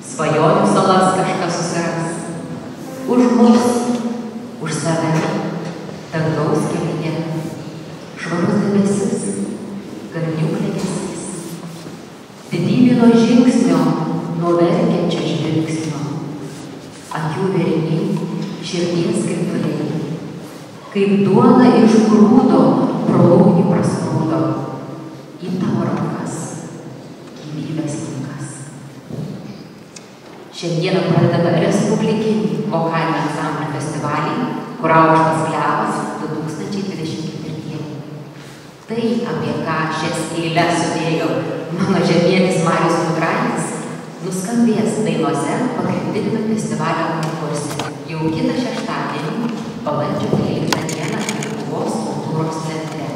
Svajonių salas kažkas susiras. Už mus, už save, dangaus kelyje. Švarus debesis, garnių klegesys. Didybė nuo žingsnio, nuo verkiančio žvilgsnio. Akių vėriniai, širdies krituliai. Kaip duona iš grūdo, pro ugnį prasprūdo. Į tavo rankas, gyvybės lankas. Šiandieną pradedame Respublikinį vokalinį ansamblį festivalį, kur aukštas klevas 2024. Tai, apie ką šias eiles sudėjo mano žemietis Marius Budraitis, nuskambės dainose pagrindiniame festivalio konkurse jau kitą šeštadienį, balandžio 13 dieną Lietuvos kultūros centre.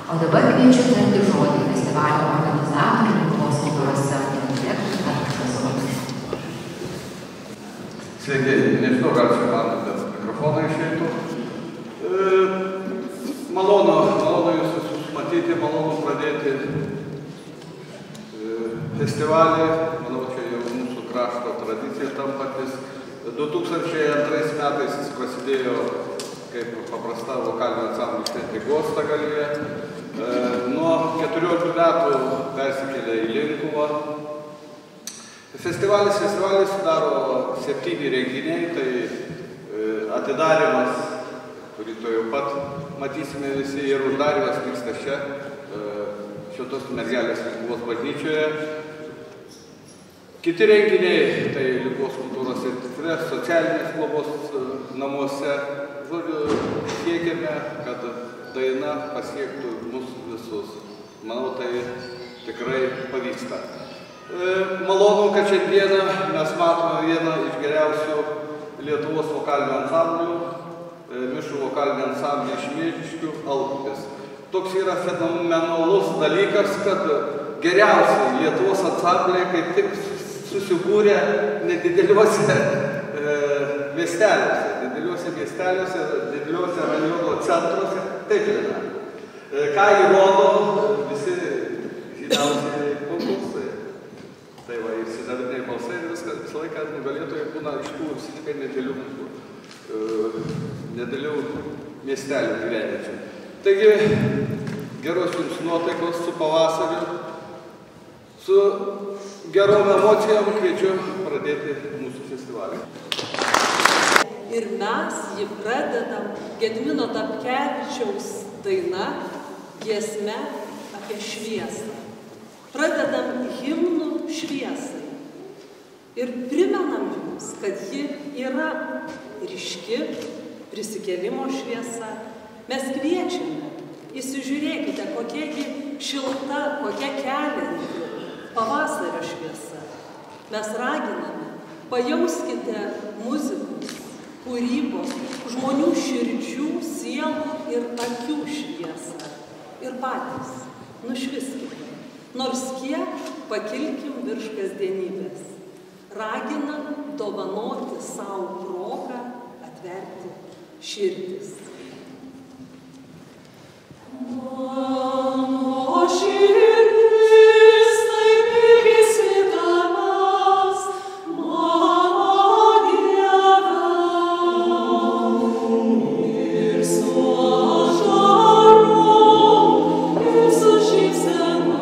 O dabar kviečiu tarti žodį festivalio organizatorių Lietuvos kultūros centro direktoriui Arvydas Urbonas. Sveiki, nežinau, gal čia man mikrofoną išeitų. Malonu jūs visus matyti, malonu pradėti festivalį. Manau, čia jau mūsų krašto tradicija tampantis. 2002 metais jis prasidėjo kaip paprasta vokalinio ansamblio šventė Gostagalėje. Nuo 14 metų persikėlė į Linkuvą. Festivalis sudaro 7 renginiai, tai atidarymas, kurį to jau pat matysime visi, ir uždarimas vyksta čia, Šventos Mergelės Linkuvos bažnyčioje. Kiti renginiai, tai Linkuvos kultūros centre, socialinės globos namuose. Žodžiu, siekiame, kad daina pasiektų mus visus. Manau, tai tikrai pavyksta. Malonu, kad šiandieną mes matome vieną iš geriausių Lietuvos vokalinių ansamblių, mišrų vokalinį ansamblį iš Miežiškių Alkupės. Toks yra fenomenalus dalykas, kad geriausiai Lietuvos ansambliai kaip tik susibūrė nedideliuose miesteliuose, dideliuose rajono centruose. Taip yra. Ką įrodo visi žymiausiai konkursai. Tai va, ir sidabriniai balsai ir visą laiką nugalėtojai būna iš tų visiškai nedėlių miestelių gyvenviečių. Taigi, geros jums nuotaikos su pavasariu, su gerom emocijom kviečiu pradėti mūsų festivalį. Ir mes jį pradedam Gedimino Tapkevičiaus daina giesme apie šviesą. Pradedam himnų šviesai ir primenam jums, kad ji yra ryški, prisikėlimo šviesa. Mes kviečiame, įsižiūrėkite, kokia ji šilta, kokia kelianti pavasario šviesa. Mes raginame, pajauskite muzikos, kūrybos, žmonių širdžių, sielų ir akių šviesą. Ir patys nušviskite. Nors kiek pakilkim virš kasdienybės. Raginam dovanoti savo progą atverti širdis. Mano širdis taip ilgisi tavęs, mano Dieve, ir su ašarom, ir su šypsena.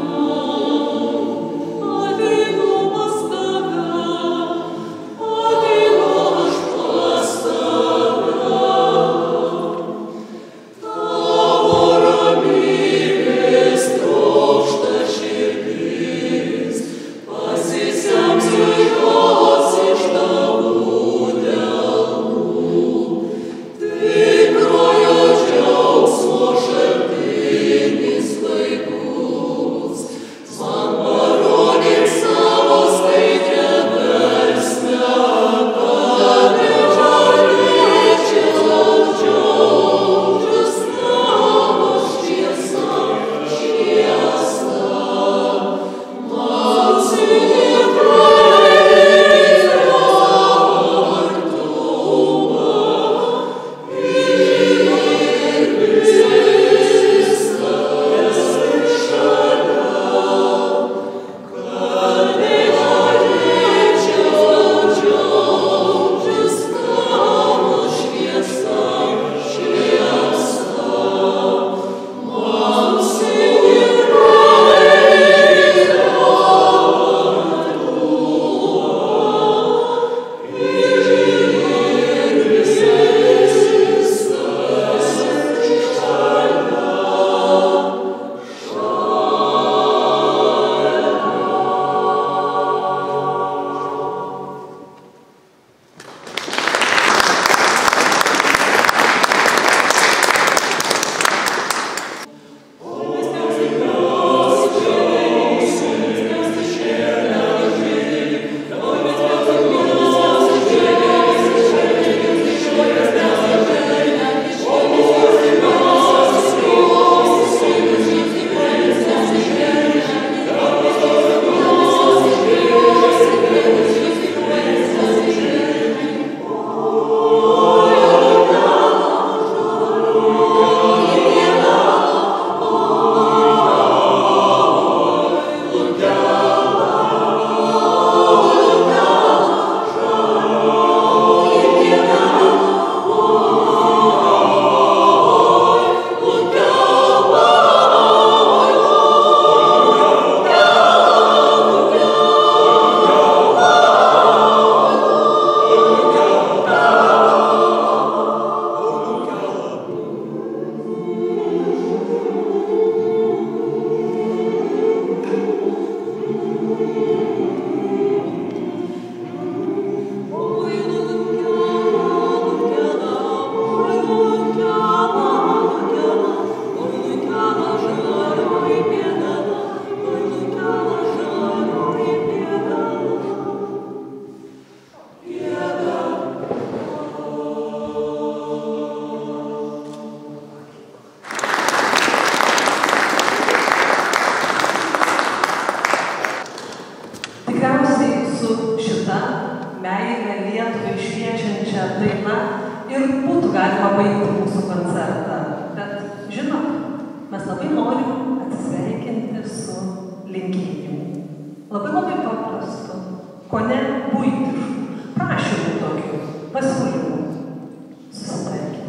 meilę Lietuvai šviečiančia daina ir būtų galima baigti mūsų koncertą. Bet žinot, mes labai norim atsisveikinti su linkėjimu. Labai paprastu, kone buitišku, prašymu tokiu, pasiūlymu. Susitaikim.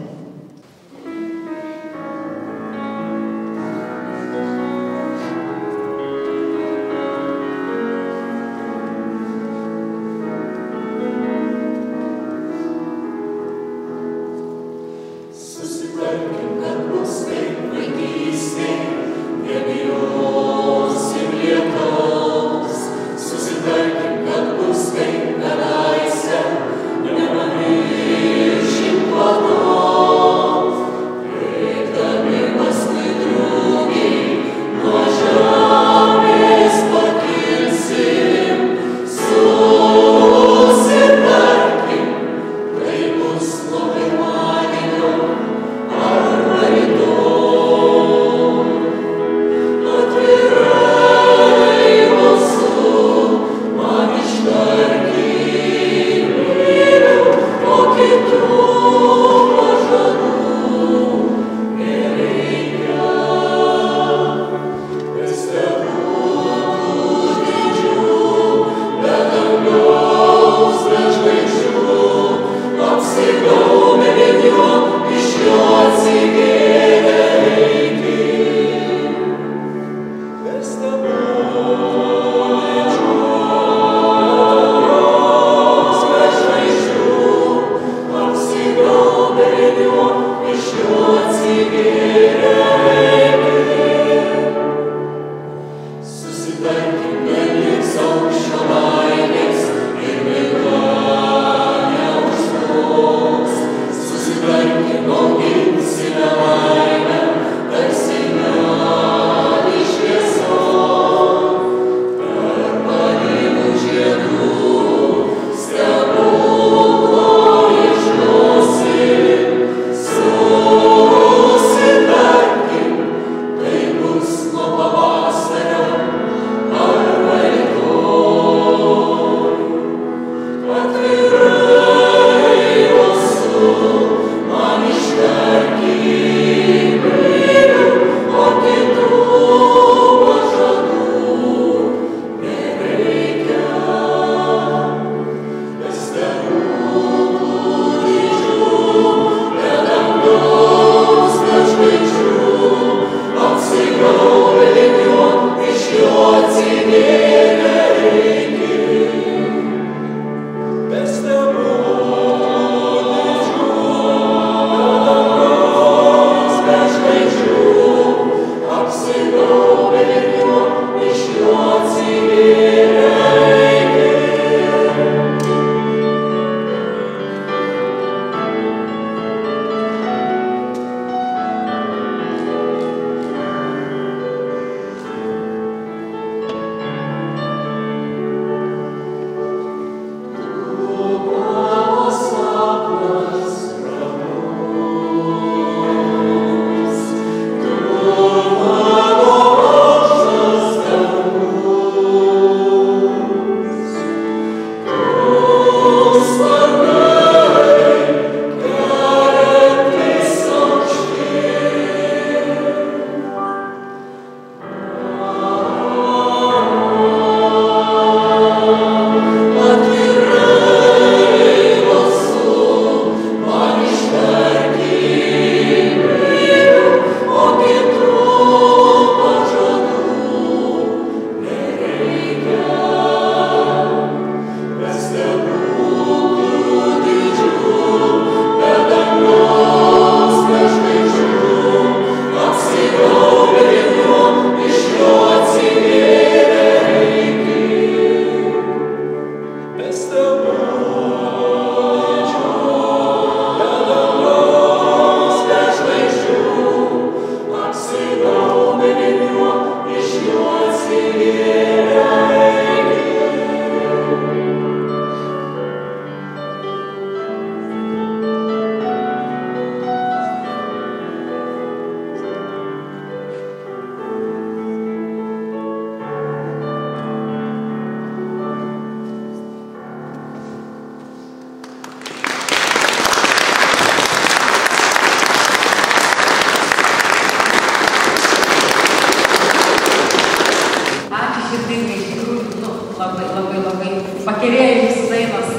pakerėjai jūsų dainos.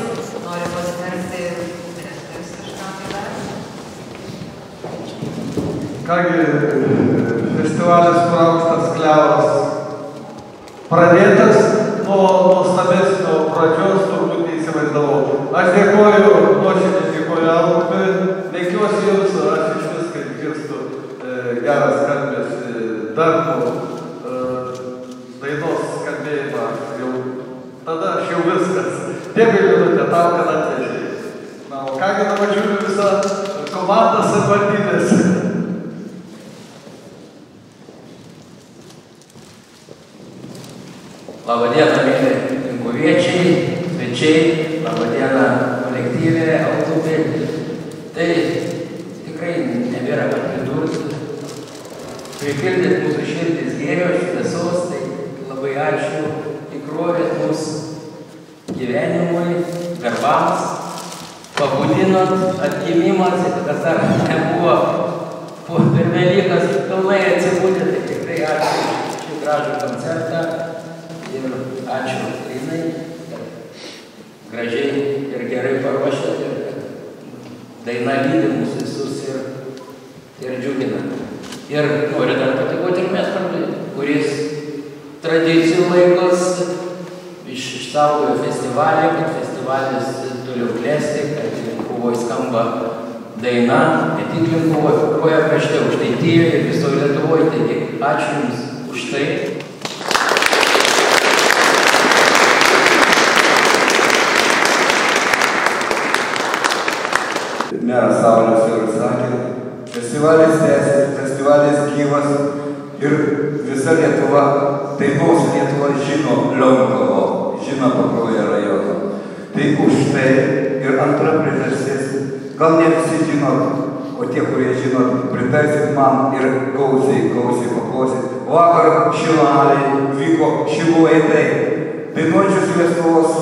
Noriu pasitarti direktorius kažką tai dar. Kągi, festivalis Praukštas klevas pradėtas nuo nuostabesnio pradžios, turbūt neįsivaizdavau. Aš dėkoju, nuoširdžiai dėkoju Alkui, veikiuosi jums, aš iš vis, kaip girstu geras skambės darbų dainos skambėjimą, jau tada aš jau viskas. Dėkui, Linute, tau, kad atvežė. Na, o kągi dabar žiūriu visą komandą savivaldybės. Labadiena, mėly linkuviečiai, svečiai, labadiena kolektyvė, autobė. Tai tikrai nebėra ką pridurti. Pripildėt mūsų širdis gėrio, šviesos, tai labai ačiū, įkrovėt mūsų gyvenimui, darbams, pabudinot, atgimimas, kas dar nebuvo per Velykas pilnai atsibūdė, tai tikrai ačiū šį gražų koncertą. Ir ačiū Linai, kad gražiai ir gerai paruošėt ir kad daina lydi mūsų visus ir džiugina. Ir noriu dar patikoti ir Metrui, kuris tradicijų laikos išsaugojo festivalį, kad festivalis toliau klesti, kad Linkuvoj skamba daina, ne tik Linkuvoj, groja krašte, Aukštaitijoje ir visoje Lietuvoje. Taigi ačiū Jums už tai. Meras Saulius jau sakė, festivalis tęsiasi, festivalis gyvas ir visa Lietuva, dainos Lietuva žino Lionkovo, žino Pakruojo rajoną. Tai už tai ir antra priežastis, gal ne visi žinot, o tie, kurie žinot, pritarsit man ir gausiai paklausyt. Vakar Šilalėj vyko Šilų aidai, dainuojančios Lietuvos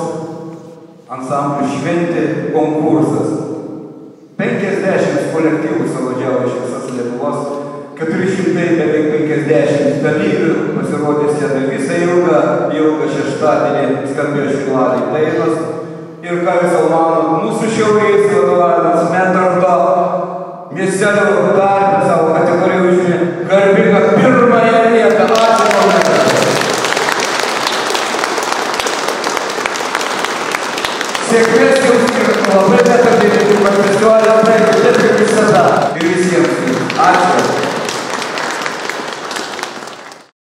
ansamblių šventė konkursas. 50 kolektyvų suvažiavo iš visos Lietuvos, 400 beveik 50 dalyvių pasirodė scenoje. Visą ilgą šeštadienį skambėjo Šilalėj dainos. Ir ką jūs jau manot, mūsų šiaurės vadovavimas Metrardo miestelio tarpe savo kategoriją užėmė garbingą pirmąją vietą. Ačiū labai. Sėkmės jums ir labai netabdėti festivalį.